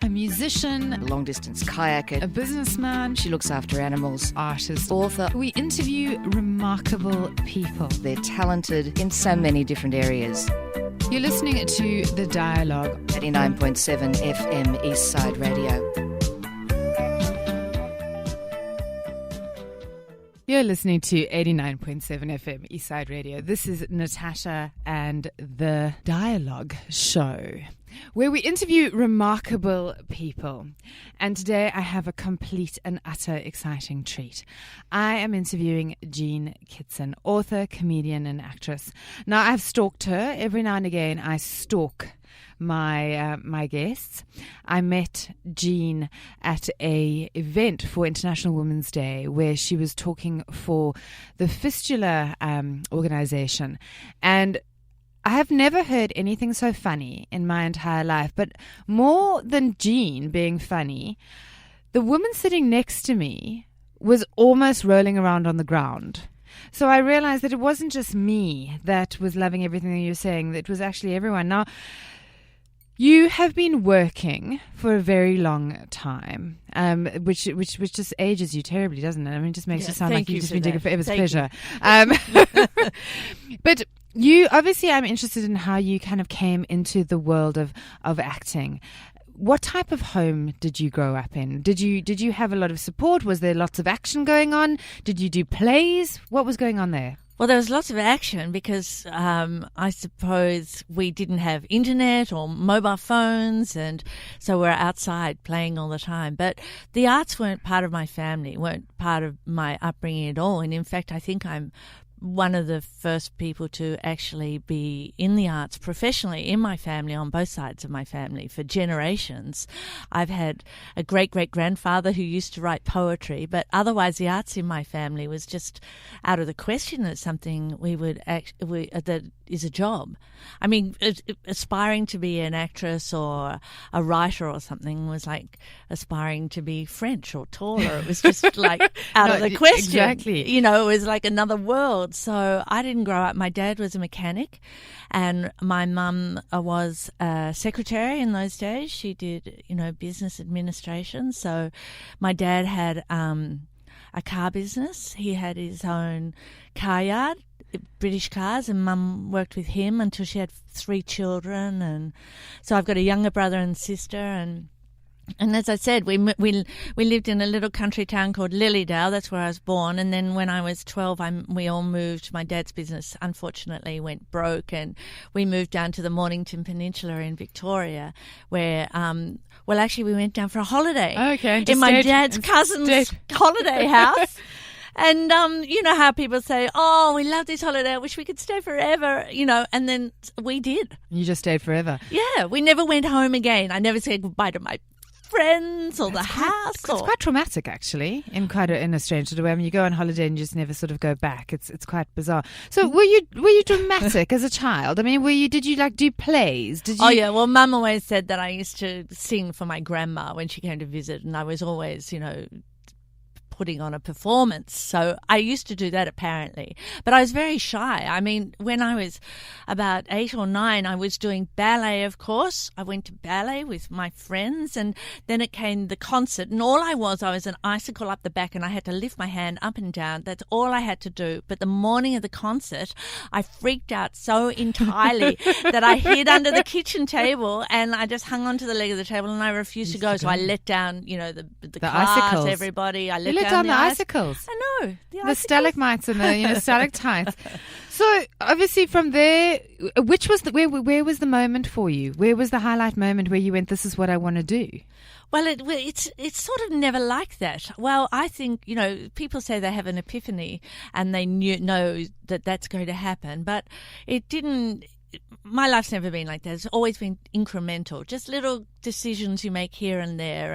A musician, long-distance kayaker, a businessman, she looks after animals, artist, author. We interview remarkable people. They're talented in so many different areas. You're listening to The Dialogue. 89.7 FM Eastside Radio. You're listening to 89.7 FM Eastside Radio. This is Natasha and The Dialogue Show, where we interview remarkable people. And today I have a complete and utter exciting treat. I am interviewing Jean Kittson, author, comedian and actress. Now, I've stalked her. Every now and again I stalk my guests. I met Jean at a event for International Women's Day where she was talking for the Fistula organization, and I have never heard anything so funny in my entire life. But more than Jean being funny, the woman sitting next to me was almost rolling around on the ground. So I realized that it wasn't just me that was loving everything that you were saying, that it was actually everyone. Now, you have been working for a very long time, which just ages you terribly, doesn't it? I mean, it just makes you sound like you've just been doing it forever. It's a pleasure. But you, obviously, I'm interested in how you kind of came into the world of acting. What type of home did you grow up in? Did you have a lot of support? Was there lots of action going on? Did you do plays? What was going on there? Well, there was lots of action because I suppose we didn't have internet or mobile phones, and so we're outside playing all the time. But the arts weren't part of my family, weren't part of my upbringing at all. And in fact, I think I'm one of the first people to actually be in the arts professionally in my family, on both sides of my family, for generations. I've had a great-great-grandfather who used to write poetry, but otherwise the arts in my family was just out of the question as something that is a job. I mean, aspiring to be an actress or a writer or something was like aspiring to be French or taller. It was just like out of the question. Exactly. You know, it was like another world. So I didn't grow up. My dad was a mechanic and my mum was a secretary in those days. She did, business administration. So my dad had a car business. He had his own car yard, British cars, and Mum worked with him until she had 3 children. And so I've got a younger brother and sister, and as I said, we lived in a little country town called Lilydale. That's where I was born. And then when I was 12, we all moved. My dad's business, unfortunately, went broke, and we moved down to the Mornington Peninsula in Victoria, where, actually, we went down for a holiday. Okay. In my dad's cousin's holiday house. And you know how people say, oh, we love this holiday, I wish we could stay forever, and then we did. You just stayed forever? Yeah, we never went home again. I never said goodbye to my friends or the house. It's quite traumatic, actually, in a strange sort of way. I mean, you go on holiday and you just never sort of go back. It's quite bizarre. So were you dramatic as a child? I mean, did you do plays? Oh yeah, well, Mum always said that I used to sing for my grandma when she came to visit, and I was always, putting on a performance. So I used to do that, apparently. But I was very shy. I mean, when I was about 8 or 9, I was doing ballet, of course. I went to ballet with my friends, and then it came the concert, and all I was an icicle up the back, and I had to lift my hand up and down. That's all I had to do. But the morning of the concert, I freaked out so entirely that I hid under the kitchen table, and I just hung onto the leg of the table, and I refused to go. So I let down, the class, icicles. Everybody. I let down the icicles. I know. The stalagmites and the stalactites. So obviously from there, where was the moment for you? Where was the highlight moment where you went, this is what I want to do? Well, it's sort of never like that. Well, I think, people say they have an epiphany and they know that that's going to happen, but it didn't. My life's never been like that. It's always been incremental, just little decisions you make here and there,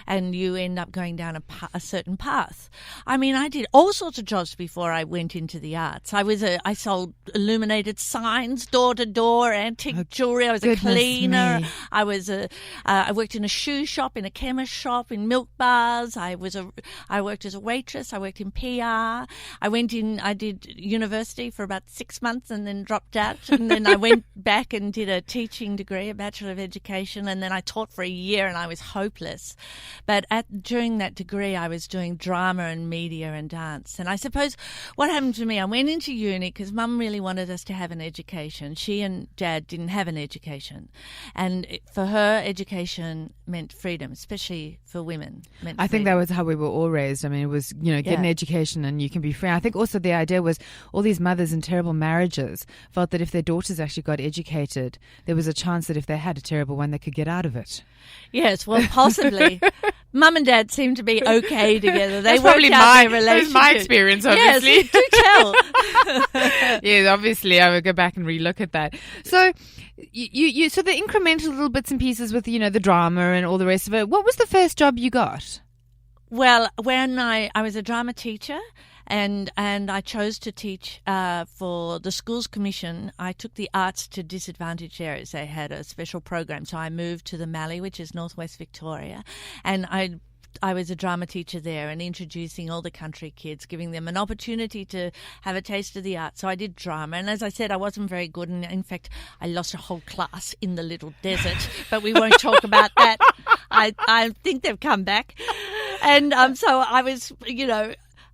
and you end up going down a certain path. I mean, I did all sorts of jobs before I went into the arts. I sold illuminated signs door to door, antique jewelry. I was a cleaner. I worked in a shoe shop, in a chemist shop, in milk bars. I worked as a waitress. I worked in PR. I did university for about 6 months and then dropped out, and then I went back and did a teaching degree, a Bachelor of Education, and then I taught for a year and I was hopeless. But during that degree, I was doing drama and media and dance. And I suppose what happened to me, I went into uni because Mum really wanted us to have an education. She and Dad didn't have an education. And for her, education meant freedom, especially for women. I think that was how we were all raised. I mean, it was, get an education and you can be free. I think also the idea was all these mothers in terrible marriages felt that if their daughters actually got educated, there was a chance that if they had a terrible one, they could get out of it. Yes, well, possibly. Mum and Dad seemed to be okay together. They That's probably worked out their relationship. my experience, obviously. Yes, do tell. Yes, obviously, I would go back and relook at that. So, so the incremental little bits and pieces with the drama and all the rest of it. What was the first job you got? Well, when I was a drama teacher. And I chose to teach for the Schools Commission. I took the arts to disadvantaged areas. They had a special program. So I moved to the Mallee, which is northwest Victoria. And I was a drama teacher there and introducing all the country kids, giving them an opportunity to have a taste of the arts. So I did drama. And as I said, I wasn't very good. And in fact, I lost a whole class in the little desert. But we won't talk about that. I think they've come back. And so I was,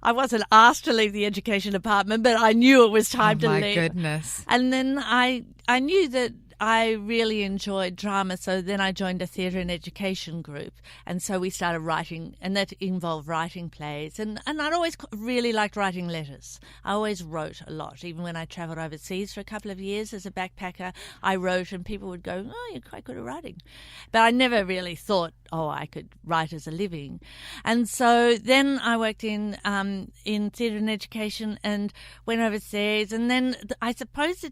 I wasn't asked to leave the education department, but I knew it was time to leave. My goodness. And then I knew that I really enjoyed drama, so then I joined a theatre and education group, and so we started writing, and that involved writing plays, and I'd always really liked writing letters. I always wrote a lot, even when I travelled overseas for a couple of years as a backpacker, I wrote, and people would go, "Oh, you're quite good at writing." But I never really thought, I could write as a living. And so then I worked in theatre and education and went overseas, and then I suppose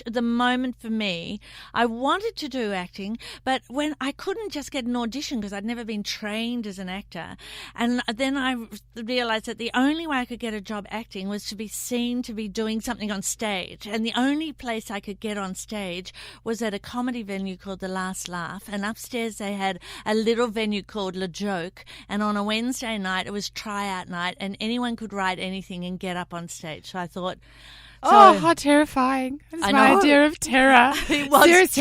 the moment for me, I wanted to do acting, but when I couldn't just get an audition because I'd never been trained as an actor. And then I realised that the only way I could get a job acting was to be seen to be doing something on stage. And the only place I could get on stage was at a comedy venue called The Last Laugh. And upstairs they had a little venue called Le Joke. And on a Wednesday night, it was tryout night, and anyone could write anything and get up on stage. So I thought... how terrifying. That's my idea of terror. It was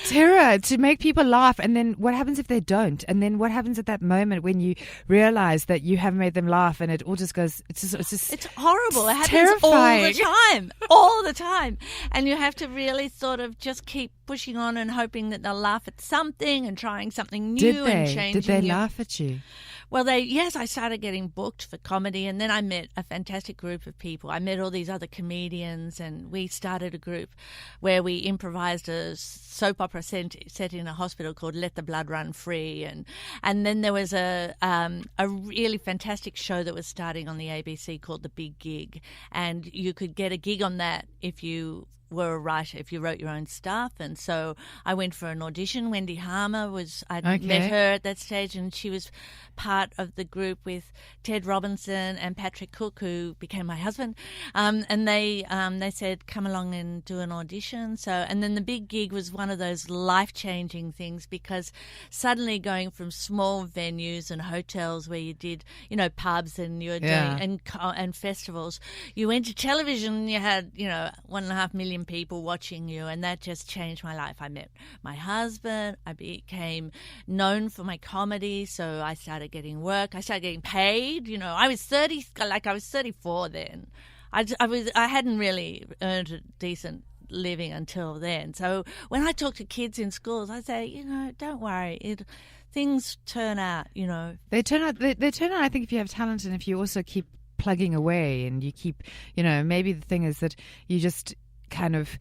terror to make people laugh. And then what happens if they don't? And then what happens at that moment when you realize that you have made them laugh and it all just goes, it's horrible. It happens terrifying. all the time. And you have to really sort of just keep pushing on and hoping that they'll laugh at something and trying something new and changing. Did they laugh at you? Well, I started getting booked for comedy, and then I met a fantastic group of people. I met all these other comedians, and we started a group where we improvised a soap opera set in a hospital called Let the Blood Run Free, and then there was a really fantastic show that was starting on the ABC called The Big Gig, and you could get a gig on that if you were a writer, if you wrote your own stuff. And so I went for an audition. Wendy Harmer I'd met her at that stage, and she was part of the group with Ted Robinson and Patrick Cook, who became my husband. And they said, come along and do an audition. And then The Big Gig was one of those life-changing things, because suddenly going from small venues and hotels where you did, pubs and you were doing and festivals, you went to television and you had, 1.5 million people watching you, and that just changed my life. I met my husband. I became known for my comedy, so I started getting work. I started getting paid. I was 34 then. I hadn't really earned a decent living until then. So when I talk to kids in schools, I say, don't worry. Things turn out. They turn out. They turn out. I think if you have talent and if you also keep plugging away and you keep, maybe the thing is that you just kind of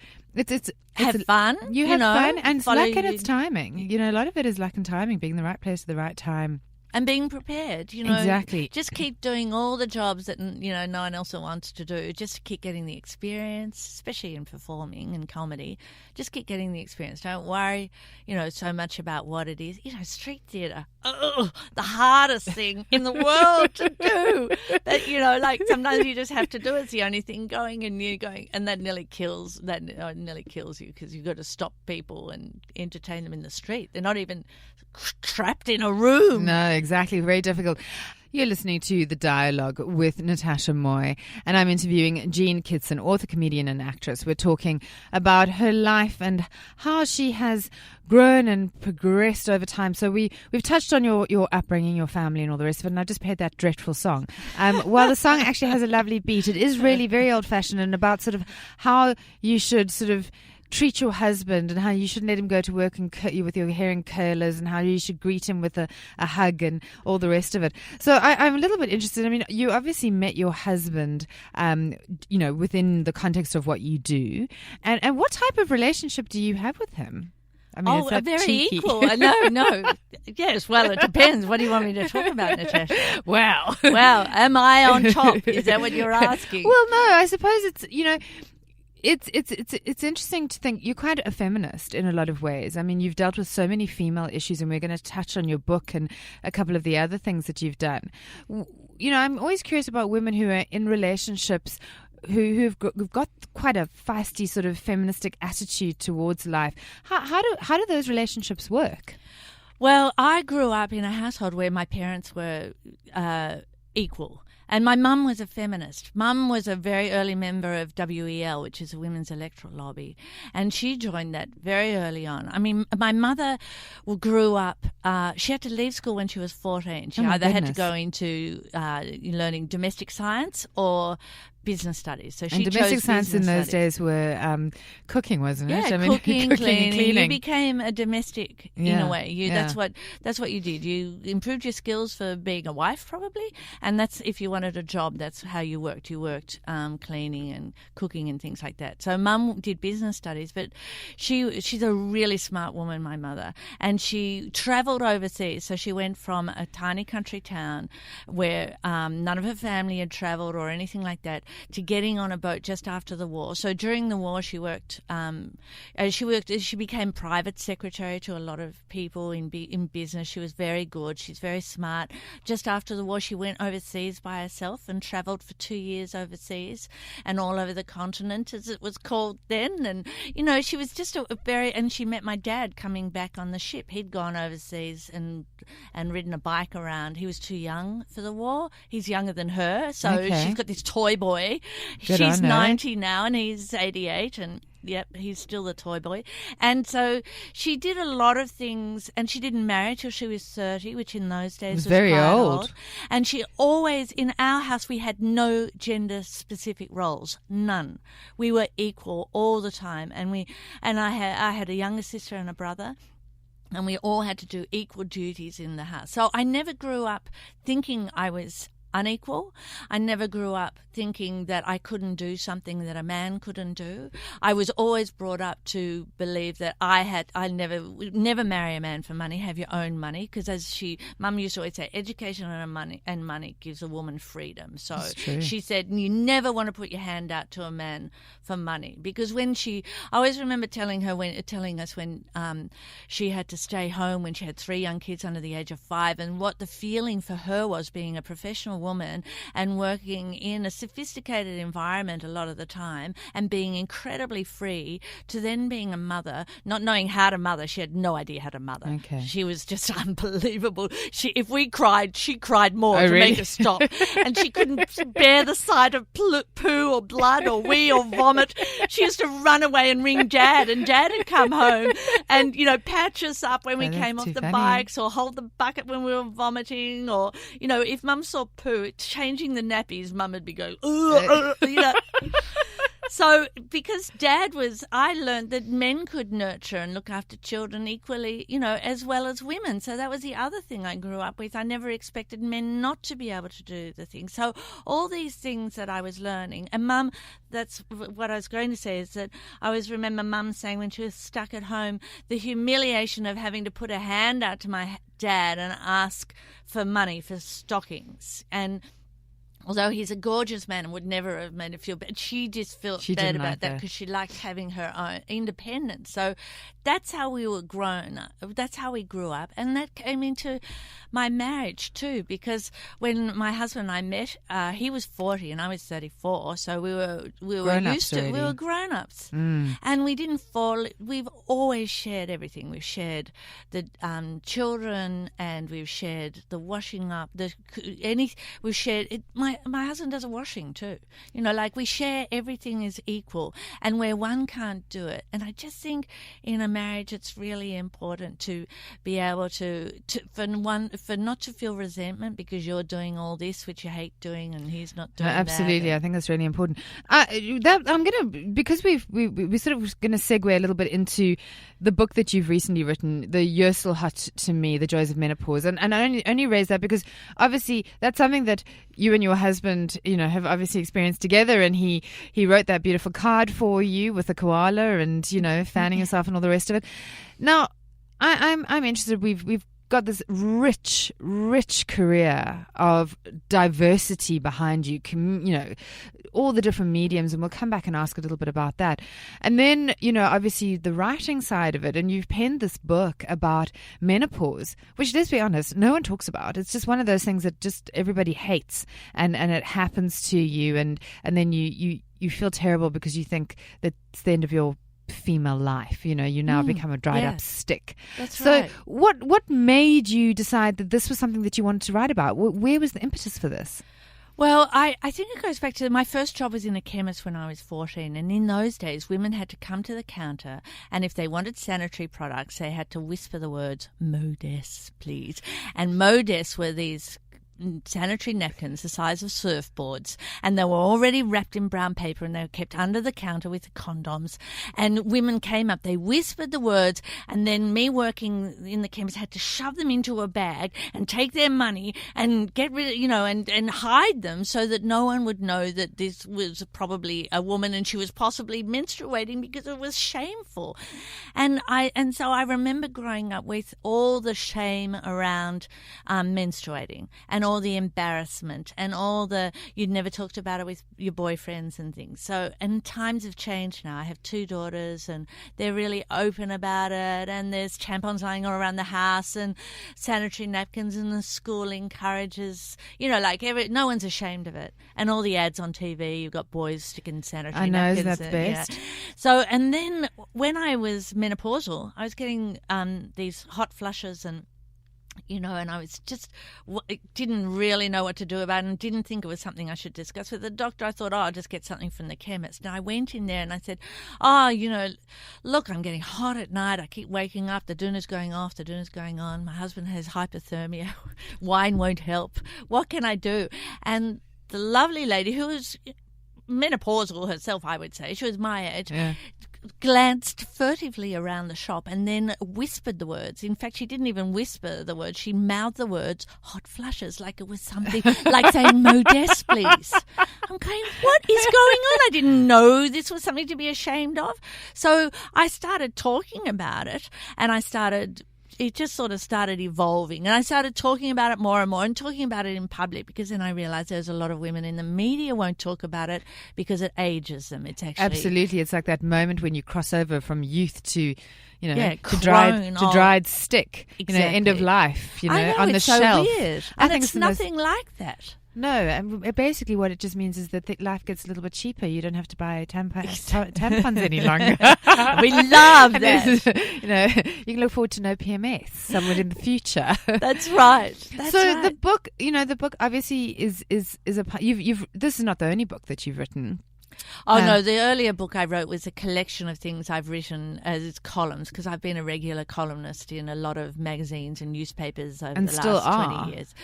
have fun. You have fun, and it's luck and it's timing. A lot of it is luck and timing, being in the right place at the right time. And being prepared, Exactly. Just keep doing all the jobs that, no one else wants to do. Just to keep getting the experience, especially in performing and comedy. Just keep getting the experience. Don't worry, so much about what it is. Street theatre, the hardest thing in the world to do. But, sometimes you just have to do it. It's the only thing going, and you're going, and that nearly kills you, because you've got to stop people and entertain them in the street. They're not even trapped in a room. No, exactly. Very difficult. You're listening to The Dialogue with Natasha Moy, and I'm interviewing Jean Kittson, author, comedian, and actress. We're talking about her life and how she has grown and progressed over time. So we've touched on your upbringing, your family, and all the rest of it, and I just played that dreadful song. While the song actually has a lovely beat, it is really very old-fashioned and about sort of how you should sort of treat your husband and how you shouldn't let him go to work and with your hair in curlers, and how you should greet him with a hug and all the rest of it. So I'm a little bit interested. I mean, you obviously met your husband, within the context of what you do. And what type of relationship do you have with him? I mean, very cheeky? equal. No. Yes, well, it depends. What do you want me to talk about, Natasha? Wow. Well, am I on top? Is that what you're asking? Well, no, I suppose it's, It's interesting to think you're quite a feminist in a lot of ways. I mean, you've dealt with so many female issues, and we're going to touch on your book and a couple of the other things that you've done. I'm always curious about women who are in relationships who've got quite a feisty sort of feministic attitude towards life. How do those relationships work? Well, I grew up in a household where my parents were equal. And my mum was a feminist. Mum was a very early member of WEL, which is a women's electoral lobby, and she joined that very early on. I mean, my mother grew up, she had to leave school when she was 14. She either had to go into learning domestic science or business studies. So she and domestic chose science in those studies. days were cooking, wasn't it? Yeah, I mean, cooking, cleaning. You became a domestic in a way. Yeah. That's what you did. You improved your skills for being a wife, probably, and that's if you wanted a job. That's how you worked. You worked cleaning and cooking and things like that. So Mum did business studies, but she's a really smart woman, my mother, and she travelled overseas. So she went from a tiny country town where none of her family had travelled or anything like that, to getting on a boat just after the war. So during the war, she worked. She became private secretary to a lot of people in business. She was very good. She's very smart. Just after the war, she went overseas by herself and travelled for 2 years overseas and all over the continent, as it was called then. And she was just and she met my dad coming back on the ship. He'd gone overseas and ridden a bike around. He was too young for the war. He's younger than her, so she's got this toy boy. She's 90 now and he's 88, and yep, he's still the toy boy. And so she did a lot of things, and she didn't marry till she was 30, which in those days was very quite old. And she always, in our house, we had no gender-specific roles, none. We were equal all the time, and I had a younger sister and a brother. And we all had to do equal duties in the house. So I never grew up thinking I was unequal. I never grew up thinking that I couldn't do something that a man couldn't do. I was always brought up to believe that I never marry a man for money, have your own money, because Mum used to always say, education and money gives a woman freedom. So she said, you never want to put your hand out to a man for money, because I always remember telling us when she had to stay home when she had 3 young kids under the age of 5, and what the feeling for her was being a professional woman and working in a sophisticated environment a lot of the time and being incredibly free, to then being a mother, not knowing how to mother. She had no idea how to mother. Okay. She was just unbelievable. If we cried, she cried more to really? make us stop. And she couldn't bear the sight of poo or blood or wee or vomit. She used to run away and ring Dad, and Dad had come home and, patch us up when we came off the bikes, or hold the bucket when we were vomiting, or, if Mum saw poo, changing the nappies, Mum would be going, So because I learned that men could nurture and look after children equally, as well as women. So that was the other thing I grew up with. I never expected men not to be able to do the things. So all these things that I was learning. And Mum, that's what I was going to say, is that I always remember Mum saying when she was stuck at home, the humiliation of having to put a hand out to my dad and ask for money for stockings. And although he's a gorgeous man and would never have made her feel bad, she just felt bad about that because she liked having her own independence. So that's how we were grown up. That's how we grew up. And that came into my marriage too, because when my husband and I met, he was 40 and I was 34. So we were used to, we were grown-ups. And we didn't fall, we've always shared everything. We've shared the children, and we've shared the washing up, we've shared it. My husband does the washing too. Like we share everything is equal, and where one can't do it. And I just think in a marriage it's really important to be able for not to feel resentment because you're doing all this which you hate doing and he's not doing absolutely that. I think that's really important. Because we're sort of going to segue a little bit into the book that you've recently written, The Hut to Me, The Joys of Menopause, and I only raise that because obviously that's something that you and your husband have obviously experienced together, and he wrote that beautiful card for you with a koala and fanning yourself and all the rest of it. Now I'm interested. We've got this rich career of diversity behind you, all the different mediums, and we'll come back and ask a little bit about that. And then, obviously the writing side of it, and you've penned this book about menopause, which, let's be honest, no one talks about. It's just one of those things that just everybody hates, and it happens to you, and then you feel terrible because you think that it's the end of your female life. You now become a dried up stick. That's so right. What made you decide that this was something that you wanted to write about? Where was the impetus for this? Well, I think it goes back to my first job was in a chemist when I was 14, and in those days women had to come to the counter, and if they wanted sanitary products they had to whisper the words "Modess, please." And Modess were these sanitary napkins the size of surfboards, and they were already wrapped in brown paper, and they were kept under the counter with the condoms. And women came up, they whispered the words, and then me working in the chemist had to shove them into a bag and take their money and get rid of, and hide them so that no one would know that this was probably a woman and she was possibly menstruating, because it was shameful. And so I remember growing up with all the shame around menstruating, and all the embarrassment, and all the you'd never talked about it with your boyfriends and things. So, and times have changed now. I have 2 daughters and they're really open about it, and there's tampons lying all around the house and sanitary napkins, and the school encourages, no one's ashamed of it. And all the ads on TV, you've got boys sticking sanitary napkins. I know, that's best. Yeah. So, and then when I was menopausal, I was getting these hot flushes, and and I was didn't really know what to do about it, and didn't think it was something I should discuss with the doctor. I thought, I'll just get something from the chemist. And I went in there and I said, look, I'm getting hot at night. I keep waking up. The doona's going off. The doona's going on. My husband has hypothermia. Wine won't help. What can I do? And the lovely lady, who was menopausal herself, I would say, she was my age, glanced furtively around the shop and then whispered the words. In fact, she didn't even whisper the words. She mouthed the words, hot flushes, like it was something, like saying, Modess, please. I'm going, what is going on? I didn't know this was something to be ashamed of. So I started talking about it, and it just sort of started evolving, and I started talking about it more and more, and talking about it in public, because then I realized there's a lot of women in the media won't talk about it because it ages them. It's actually absolutely, it's like that moment when you cross over from youth to to dried stick, exactly. End of life, I know, on the it's shelf. So weird. I think it's nothing like that. No, and basically what it just means is that life gets a little bit cheaper. You don't have to buy tampons any longer. We love that. You can look forward to no PMS somewhere in the future. That's right. The book, the book obviously is a you've this is not the only book that you've written. Oh, no, the earlier book I wrote was a collection of things I've written as columns, because I've been a regular columnist in a lot of magazines and newspapers over the last 20 years.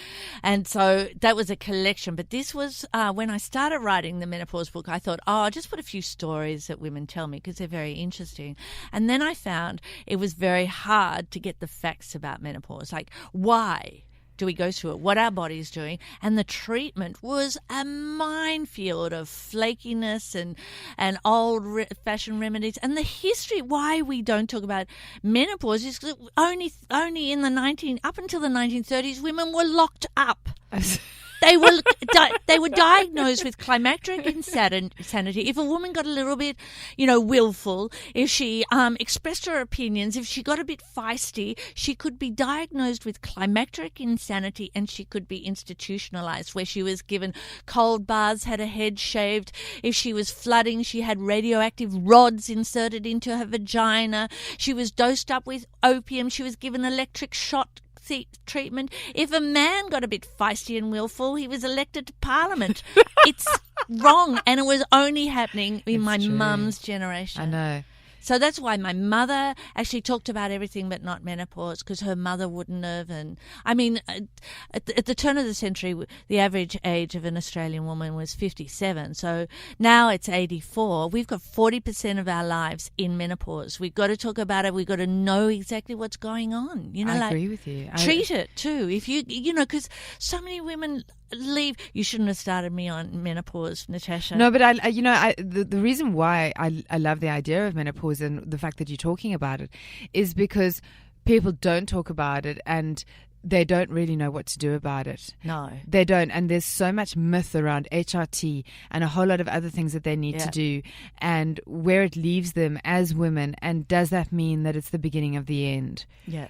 And so that was a collection. But this was, when I started writing the menopause book, I thought, I'll just put a few stories that women tell me because they're very interesting. And then I found it was very hard to get the facts about menopause, like why do we go through it, what our body's doing, and the treatment was a minefield of flakiness and old-fashioned remedies, and the history why we don't talk about menopause is because only in up until the 1930s women were locked up. They were diagnosed with climacteric insanity. If a woman got a little bit, willful, if she expressed her opinions, if she got a bit feisty, she could be diagnosed with climacteric insanity, and she could be institutionalized, where she was given cold baths, had her head shaved. If she was flooding, she had radioactive rods inserted into her vagina. She was dosed up with opium. She was given electric shock treatment. If a man got a bit feisty and willful, he was elected to Parliament. It's wrong, and it was only happening in my mum's generation. I know. So that's why my mother actually talked about everything but not menopause, because her mother wouldn't have. And I mean, at the turn of the century, the average age of an Australian woman was 57. So now it's 84. We've got 40% of our lives in menopause. We've got to talk about it. We've got to know exactly what's going on. I agree with you. Treat it too. If because so many women leave. You shouldn't have started me on menopause, Natasha. No, but the reason why I love the idea of menopause and the fact that you're talking about it is because people don't talk about it, and they don't really know what to do about it. No. They don't. And there's so much myth around HRT and a whole lot of other things that they need to do, and where it leaves them as women. And does that mean that it's the beginning of the end? Yeah.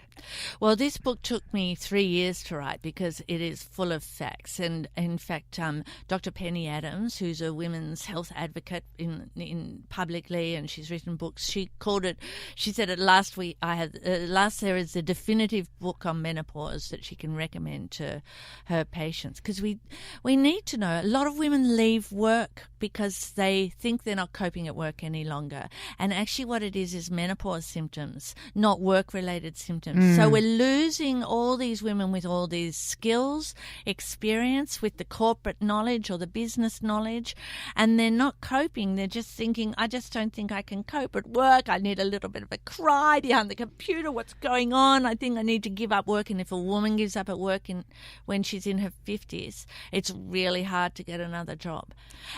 Well, this book took me 3 years to write because it is full of facts. And in fact, Dr. Penny Adams, who's a women's health advocate in publicly, and she's written books, she said at last there is a definitive book on menopause that she can recommend to her patients, because we need to know. A lot of women leave work because they think they're not coping at work any longer, and actually what it is menopause symptoms, not work-related symptoms. So we're losing all these women with all these skills, experience, with the corporate knowledge or the business knowledge, and they're not coping. They're just thinking, I just don't think I can cope at work. I need a little bit of a cry behind the computer. What's going on? I think I need to give up work. And if a woman gives up at work when she's in her 50s, it's really hard to get another job.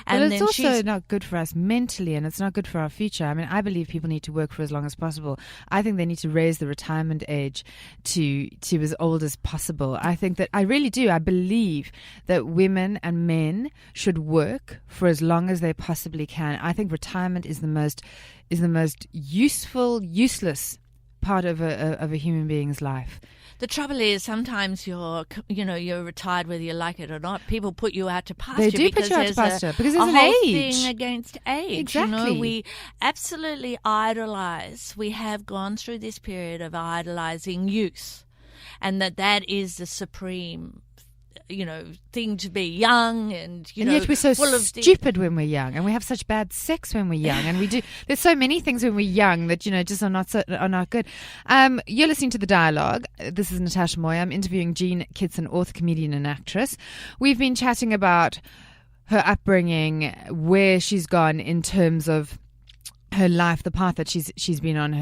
And but it's also not good for us mentally, and it's not good for our future. I mean, I believe people need to work for as long as possible. I think they need to raise the retirement age to as old as possible. I think that I really do. I believe that women and men should work for as long as they possibly can. I think retirement is the most useless part of a human being's life. The trouble is, sometimes you're retired whether you like it or not. People put you out to pasture. They do put you out to pasture because there's a an whole age thing against age. Exactly. We absolutely idolize. We have gone through this period of idolizing youth, and that is the supreme thing to be young, and yet we're so full of stupid when we're young, and we have such bad sex when we're young, and we do. There's so many things when we're young that just are not good. You're listening to The Dialogue. This is Natasha Moy. I'm interviewing Jean Kittson, author, comedian, and actress. We've been chatting about her upbringing, where she's gone in terms of her life, the path that she's been on,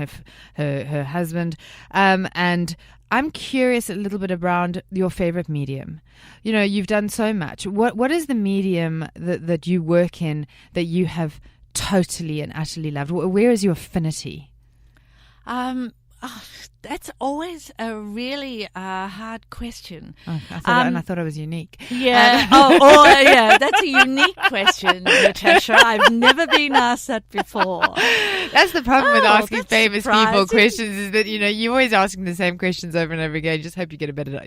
her husband, and I'm curious a little bit around your favorite medium. You've done so much. What is the medium that you work in that you have totally and utterly loved? Where is your affinity? That's always a really hard question. Oh, I thought I was unique. Yeah. That's a unique question, Natasha. I've never been asked that before. That's the problem with asking famous people questions, is that you're always asking the same questions over and over again. You just hope you get a better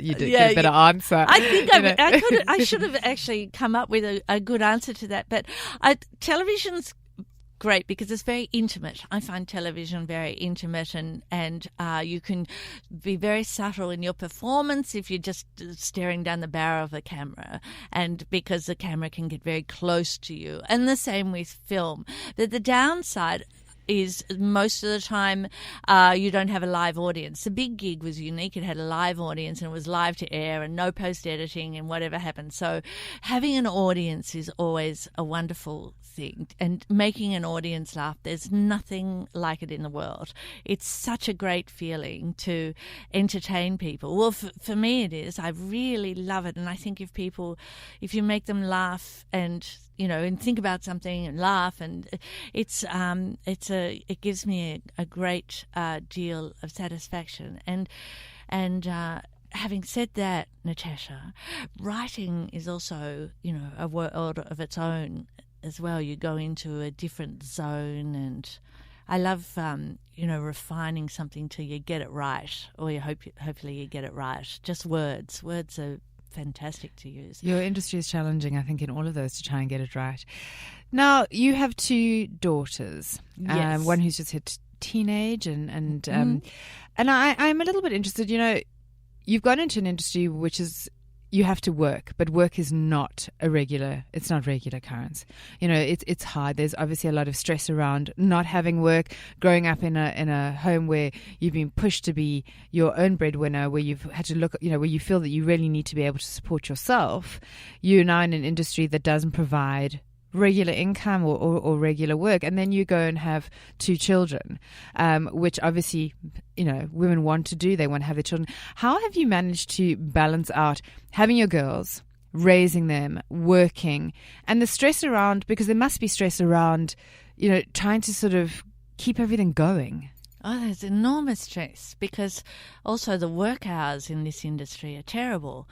answer. I think I should have actually come up with a good answer to that. But television's great because it's very intimate. I find television very intimate, and you can be very subtle in your performance if you're just staring down the barrel of a camera, and because the camera can get very close to you. And the same with film. But the downside is most of the time you don't have a live audience. The Big Gig was unique. It had a live audience, and it was live to air and no post-editing and whatever happened. So having an audience is always a wonderful thing, and making an audience laugh, there's nothing like it in the world. It's such a great feeling to entertain people. Well, for me it is. I really love it, and I think if you make them laugh and think about something and laugh, and it gives me a great deal of satisfaction, and having said that, Natasha, writing is also, a world of its own as well. You go into a different zone, and I love, refining something till you get it right, or hopefully you get it right. Just words. Words are fantastic to use. Your industry is challenging, I think, in all of those to try and get it right. Now, you have 2 daughters. Yes. One who's just hit teenage, and I'm a little bit interested. You've gone into an industry which is, you have to work, but work is not regular occurrence. It's hard. There's obviously a lot of stress around not having work, growing up in a home where you've been pushed to be your own breadwinner, where you've had to look, where you feel that you really need to be able to support yourself. You're now in an industry that doesn't provide regular income or regular work, and then you go and have 2 children, which obviously women want to do. They want to have their children. How have you managed to balance out having your girls, raising them, working, and the stress around, because there must be stress around trying to sort of keep everything going? Oh, there's enormous stress, because also the work hours in this industry are terrible.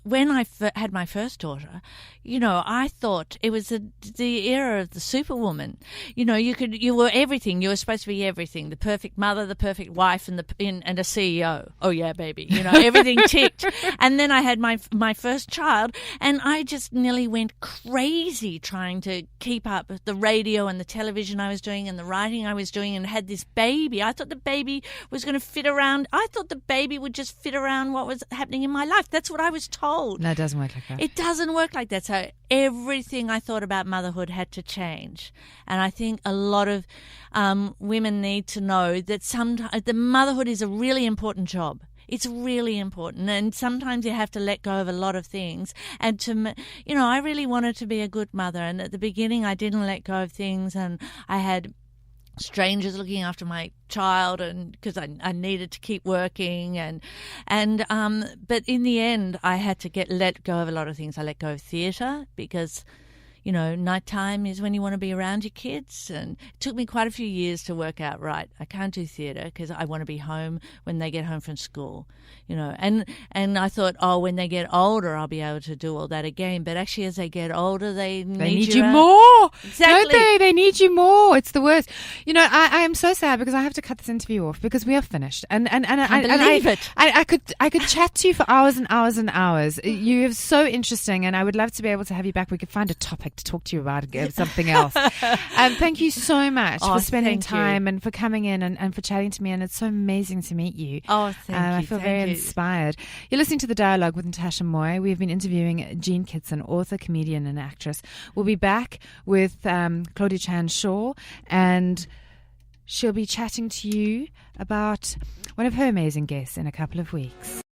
When I had my first daughter, I thought it was the era of the superwoman. You were everything. You were supposed to be everything: the perfect mother, the perfect wife, and a CEO. Oh yeah, baby. Everything ticked. And then I had my first child, and I just nearly went crazy trying to keep up with the radio and the television I was doing and the writing I was doing, and had this baby. I thought the baby was going to fit around. I thought the baby would just fit around what was happening in my life. That's what I was told. No, it doesn't work like that. It doesn't work like that. So everything I thought about motherhood had to change. And I think a lot of women need to know that sometimes the motherhood is a really important job. It's really important, and sometimes you have to let go of a lot of things. And I really wanted to be a good mother, and at the beginning I didn't let go of things, and I had strangers looking after my child, and because I needed to keep working, but in the end I had to let go of a lot of things. I let go of theatre because nighttime is when you want to be around your kids, and it took me quite a few years to work out, right, I can't do theatre because I want to be home when they get home from school, and I thought, when they get older I'll be able to do all that again. But actually, as they get older, they need you more. Exactly. Don't they need you more. It's the worst. I am so sad because I have to cut this interview off because we are finished, and I believe it. I could chat to you for hours and hours and hours. You are so interesting, and I would love to be able to have you back. We could find a topic to talk to you about something else. Thank you so much for spending time and for coming in and for chatting to me, and it's so amazing to meet you. Thank you. I feel very inspired. You're listening to The Dialogue with Natasha Moy. We've been interviewing Jean Kittson, author, comedian and actress. We'll be back with Claudia Chan Shaw, and she'll be chatting to you about one of her amazing guests in a couple of weeks.